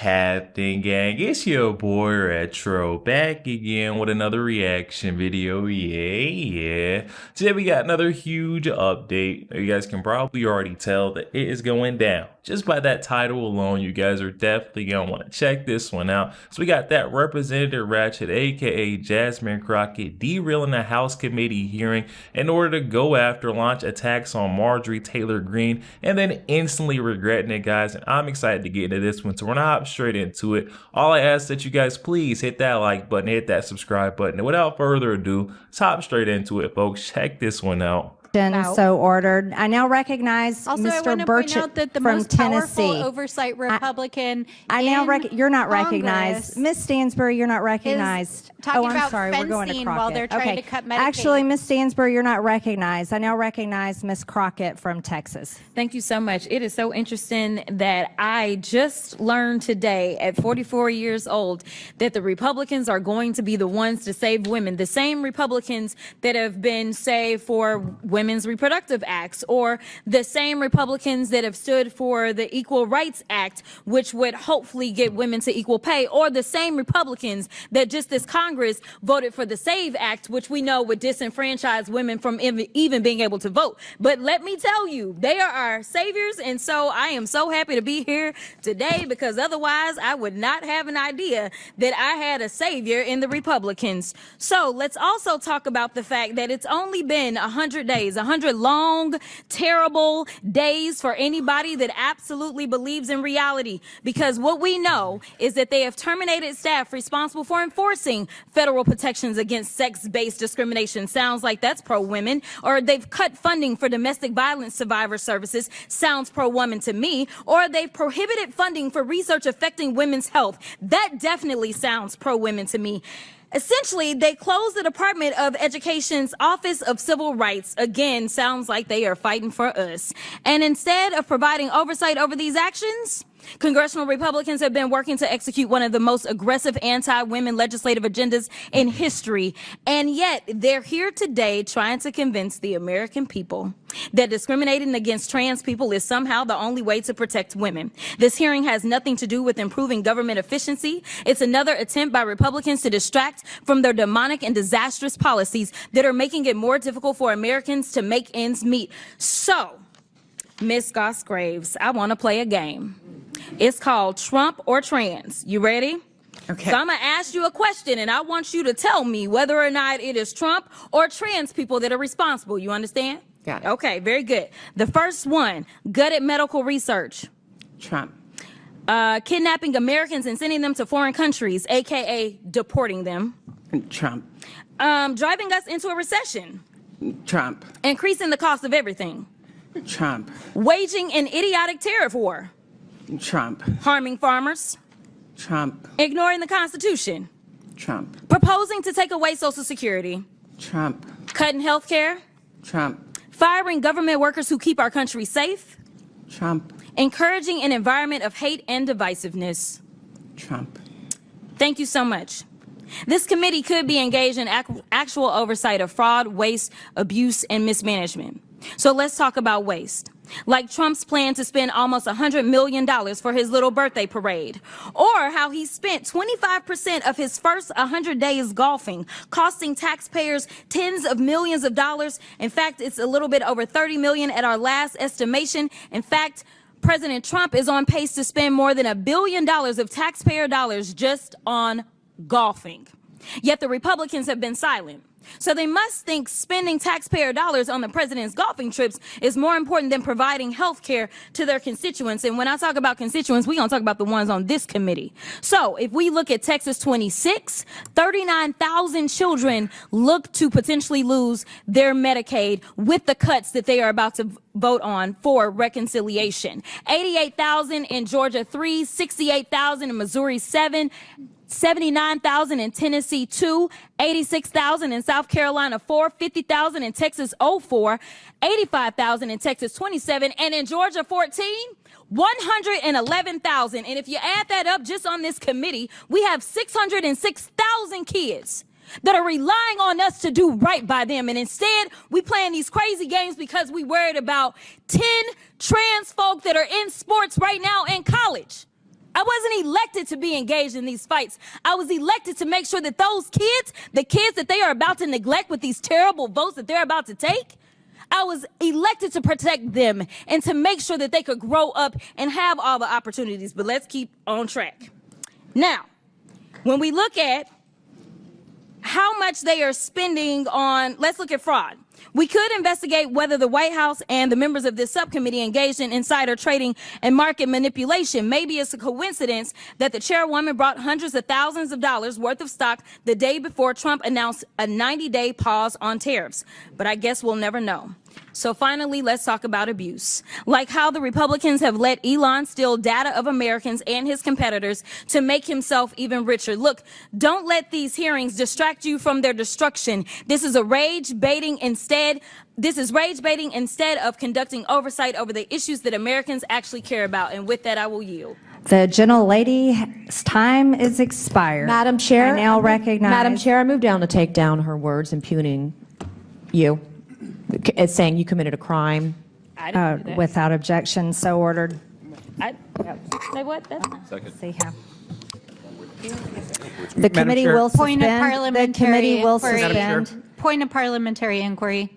happening, gang? It's your boy Retro back again with another reaction video. Yeah. Today we got another huge update. You guys can probably already tell that it is going down. Just by that title alone, you guys are definitely gonna want to check this one out. So we got that Representative Ratchet, aka Jasmine Crockett, derailing a House committee hearing in order to go after launch attacks on Marjorie Taylor Greene, and then instantly regretting it, guys. And I'm excited to get into this one, so we're gonna hop straight into it. All I ask that you guys please hit that like button, hit that subscribe button, and without further ado, let's hop straight into it, folks. Check this one out. So ordered. I now recognize also, Mr. Burchett that the from most Tennessee. powerful oversight Republican. I now you're not Congress. recognized, Miss Stansbury. You're not recognized. Talking I'm about sorry. We're going to fencing Crockett. while they're trying to cut Medicaid. Actually, Miss Stansbury, you're not recognized. I now recognize Miss Crockett from Texas. Thank you so much. It is so interesting that I just learned today at 44 years old that the Republicans are going to be the ones to save women. The same Republicans that have been saved for women's reproductive acts, or the same Republicans that have stood for the Equal Rights Act, which would hopefully get women to equal pay, or the same Republicans that just this Congress voted for the SAVE Act, which we know would disenfranchise women from even being able to vote. But let me tell you, they are our saviors, and so I am so happy to be here today, because otherwise I would not have an idea that I had a savior in the Republicans. So let's also talk about the fact that it's only been 100 days, 100 long, terrible days for anybody that absolutely believes in reality, because what we know is that they have terminated staff responsible for enforcing federal protections against sex-based discrimination. Sounds like that's pro-women. Or they've cut funding for domestic violence survivor services. Sounds pro-woman to me. Or they've prohibited funding for research affecting women's health. That definitely sounds pro-women to me. Essentially, they closed the Department of Education's Office of Civil Rights. Again, sounds like they are fighting for us. And instead of providing oversight over these actions, congressional Republicans have been working to execute one of the most aggressive anti-women legislative agendas in history. And yet they're here today trying to convince the American people that discriminating against trans people is somehow the only way to protect women. This hearing has nothing to do with improving government efficiency. It's another attempt by Republicans to distract from their demonic and disastrous policies that are making it more difficult for Americans to make ends meet. So, Miss Goss-Graves, I want to play a game. It's called Trump or Trans. You ready? Okay. So I'm going to ask you a question, and I want you to tell me whether or not it is Trump or trans people that are responsible. You understand? Got it. Okay, very good. The first one, gutted medical research. Trump. Kidnapping Americans and sending them to foreign countries, a.k.a. deporting them. Trump. Driving us into a recession. Trump. Increasing the cost of everything. Trump. Waging an idiotic tariff war. Trump. Harming farmers. Trump. Ignoring the Constitution. Trump. Proposing to take away Social Security. Trump. Cutting health care. Trump. Firing government workers who keep our country safe. Trump. Encouraging an environment of hate and divisiveness. Trump. Thank you so much. This committee could be engaged in actual oversight of fraud, waste, abuse, and mismanagement. So let's talk about waste. Like Trump's plan to spend almost $100 million for his little birthday parade, or how he spent 25% of his first 100 days golfing, costing taxpayers tens of millions of dollars. In fact, it's a little bit over 30 million at our last estimation. In fact, President Trump is on pace to spend more than $1 billion of taxpayer dollars just on golfing. Yet the Republicans have been silent. So they must think spending taxpayer dollars on the president's golfing trips is more important than providing health care to their constituents. And when I talk about constituents, we're going to talk about the ones on this committee. So if we look at Texas 26, 39,000 children look to potentially lose their Medicaid with the cuts that they are about to vote on for reconciliation. 88,000 in Georgia 3, 68,000 in Missouri 7, 79,000 in Tennessee 2, 86,000 in South Carolina 4, 50,000 in Texas 04, 85,000 in Texas 27, and in Georgia 14, 111,000. And if you add that up just on this committee, we have 606,000 kids that are relying on us to do right by them. And instead, we playing these crazy games because we worried about 10 trans folk that are in sports right now in college. I wasn't elected to be engaged in these fights. I was elected to make sure that those kids, the kids that they are about to neglect with these terrible votes that they're about to take, I was elected to protect them and to make sure that they could grow up and have all the opportunities. But let's keep on track. Now, when we look at how much they are spending on, let's look at fraud. We could investigate whether the White House and the members of this subcommittee engaged in insider trading and market manipulation. Maybe it's a coincidence that the chairwoman brought hundreds of thousands of dollars worth of stock the day before Trump announced a 90-day pause on tariffs. But I guess we'll never know. So finally, let's talk about abuse. Like how the Republicans have let Elon steal data of Americans and his competitors to make himself even richer. Look, don't let these hearings distract you from their destruction. This is rage baiting instead of conducting oversight over the issues that Americans actually care about. And with that, I will yield. The gentlelady's time is expired. Madam Chair, I now recognize. Madam Chair, I move down to take down her words impugning you. It's saying you committed a crime. I didn't do that. Without objection, so ordered. Say what? That's not. See how. The committee Chair. will Point of suspend. The parliamentary committee will inquiry. suspend. Point of parliamentary inquiry.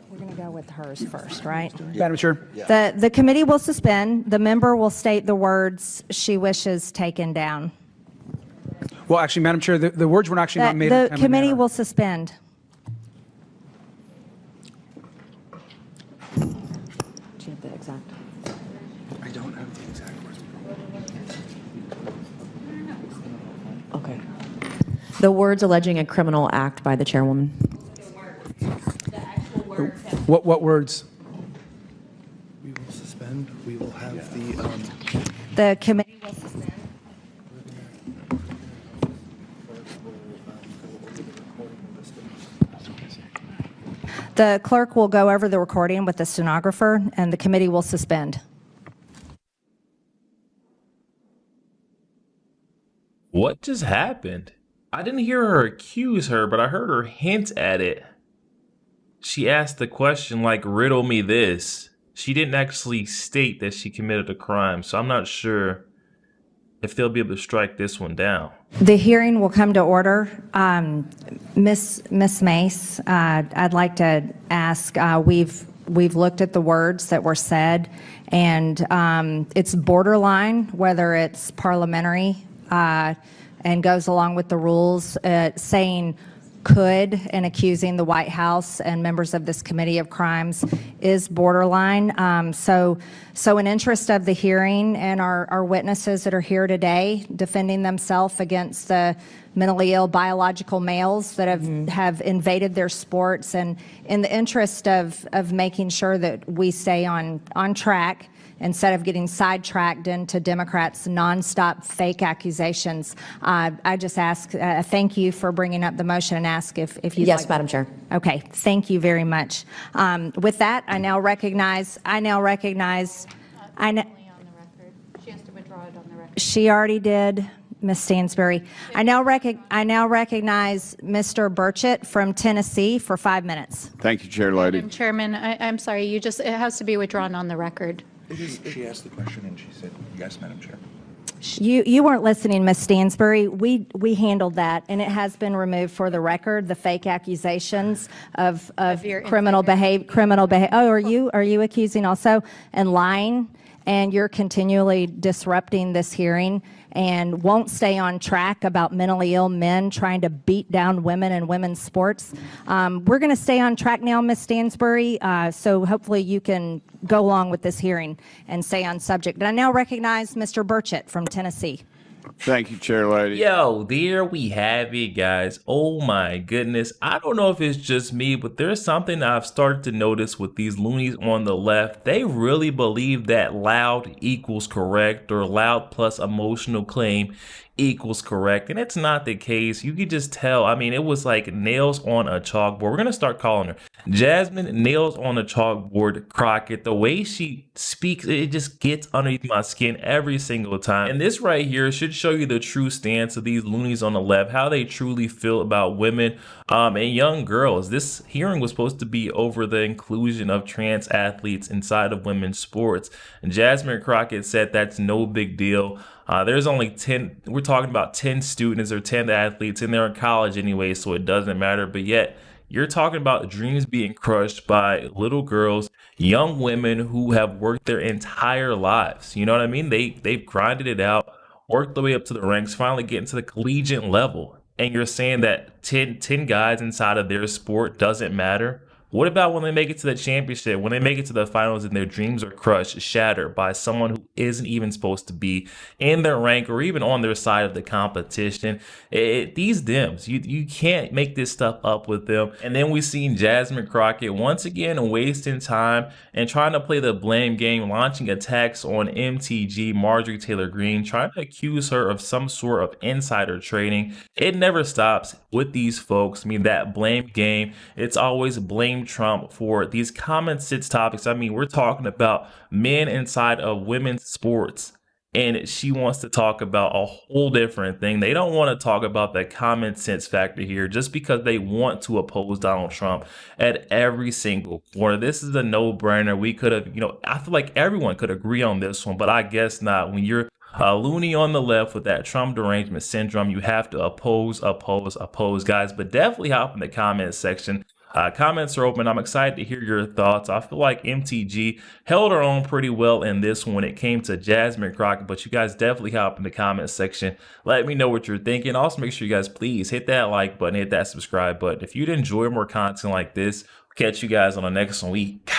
We're going to go with hers first, right? Madam Chair. The committee will suspend. The member will state the words she wishes taken down. Well, actually, Madam Chair, the words were actually not made. in a The timely committee manner. will suspend. Do you have the exact? I don't have the exact words. Okay. The words alleging a criminal act by the chairwoman. What words? We will suspend. We will have The committee will suspend. The clerk will go over the recording with the stenographer, and the committee will suspend. What just happened? I didn't hear her accuse her, but I heard her hint at it. She asked the question like, riddle me this. She didn't actually state that she committed a crime, so I'm not sure if they'll be able to strike this one down. The hearing will come to order. Miss Mace, I'd like to ask, we've looked at the words that were said, and it's borderline whether it's parliamentary and goes along with the rules, saying could and accusing the White House and members of this committee of crimes is borderline. So in interest of the hearing and our witnesses that are here today defending themselves against the mentally ill biological males that have invaded their sports, and in the interest of making sure that we stay on track instead of getting sidetracked into Democrats' nonstop fake accusations, I just ask, thank you for bringing up the motion, and ask if you'd Yes, like. Madam Chair. Okay, thank you very much. With that, I now recognize. She has to withdraw it on the record. She already did, Ms. Stansbury. I now recognize Mr. Burchett from Tennessee for 5 minutes. Thank you, Chair Lady. Madam Chairman, I'm sorry, it has to be withdrawn on the record. She asked the question and she said, yes, Madam Chair. You weren't listening, Ms. Stansbury. We handled that, and it has been removed for the record. The fake accusations of your criminal behavior. Oh, are you accusing also and lying? And you're continually disrupting this hearing and won't stay on track about mentally ill men trying to beat down women in women's sports. We're going to stay on track now, Ms. Stansbury, so hopefully you can go along with this hearing and stay on subject. And I now recognize Mr. Burchett from Tennessee. Thank you, Chair Lady. Yo, there we have it, guys. Oh my goodness. I don't know if it's just me, but there's something I've started to notice with these loonies on the left. They really believe that loud equals correct, or loud plus emotional claim equals correct, and it's not the case. You could just tell. I mean, it was like nails on a chalkboard. We're gonna start calling her Jasmine nails on a chalkboard Crockett. The way she speaks, it just gets underneath my skin every single time. And this right here should should show you the true stance of these loonies on the left, how they truly feel about women and young girls. This hearing was supposed to be over the inclusion of trans athletes inside of women's sports. And Jasmine Crockett said that's no big deal. There's only 10, we're talking about 10 students or 10 athletes, and they're in college anyway, so it doesn't matter. But yet, you're talking about dreams being crushed by little girls, young women who have worked their entire lives. You know what I mean? They've grinded it out, worked their way up to the ranks, finally getting to the collegiate level. And you're saying that 10 guys inside of their sport doesn't matter? What about when they make it to the championship, when they make it to the finals and their dreams are crushed, shattered by someone who isn't even supposed to be in their rank or even on their side of the competition? These Dems, you can't make this stuff up with them. And then we've seen Jasmine Crockett once again wasting time and trying to play the blame game, launching attacks on MTG, Marjorie Taylor Greene, trying to accuse her of some sort of insider trading. It never stops with these folks. I mean, that blame game, it's always blame Trump for these common sense topics. I mean, we're talking about men inside of women's sports, and she wants to talk about a whole different thing. They don't want to talk about that common sense factor here just because they want to oppose Donald Trump at every single corner. This is a no-brainer. We could have, I feel like everyone could agree on this one, but I guess not. When you're loony on the left with that Trump derangement syndrome, you have to oppose, guys. But definitely hop in the comment section. Comments are open. I'm excited to hear your thoughts. I feel like MTG held her own pretty well in this one when it came to Jasmine Crockett, but you guys definitely hop in the comment section. Let me know what you're thinking. Also, make sure you guys please hit that like button, hit that subscribe button. If you'd enjoy more content like this, catch you guys on the next week.